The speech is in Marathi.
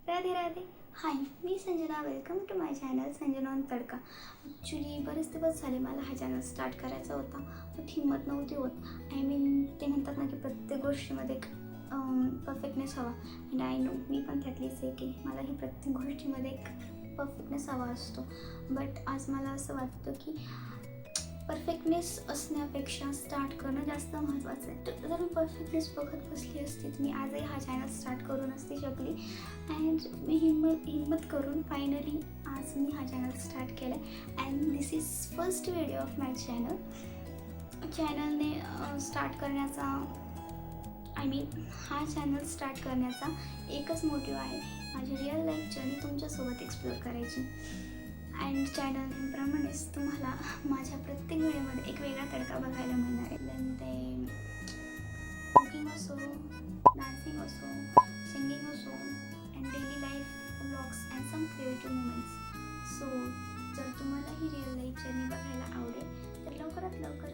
राधे राधे. हाय, मी Sanjana. Welcome to my channel Sanjana on Tadka. Actually बरेच दिवस झाले मला हा चॅनल स्टार्ट करायचा होता, बट हिंमत नव्हती होत. आय मीन ते म्हणतात ना की प्रत्येक गोष्टीमध्ये एक परफेक्टनेस हवा. अँड आय नो, मी पण त्यातलीच आहे की मलाही प्रत्येक गोष्टीमध्ये एक परफेक्टनेस हवा असतो. बट आज मला असं वाटतं की परफेक्टनेस असण्यापेक्षा स्टार्ट करणं जास्त महत्त्वाचं आहे. तर जर मी परफेक्टनेस बघत बसली असती तर मी आजही हा चॅनल स्टार्ट करू नसती शकली. अँड मी हिम्मत करून फायनली आज मी हा चॅनल स्टार्ट केला आहे. And this is first video of my चॅनलने स्टार्ट करण्याचा हा चॅनल स्टार्ट करण्याचा एकच मोटिव्ह आहे, माझी रिअल लाईफ जर्नी तुमच्यासोबत एक्सप्लोअर करायची. अँड चॅनल नेमप्रमाणेच तुम्हाला माझ्या प्रत्येक व्हिडिओमध्ये एक वेगळा तडका बघायला मिळणार आहे. देन ते कुकिंग असो, डान्सिंग असो, सिंगिंग असो, and daily life vlogs and some creative moments. So जर तुम्हालाही रिअल लाईफ जर्नी बघायला आवडेल तर लवकरात लवकर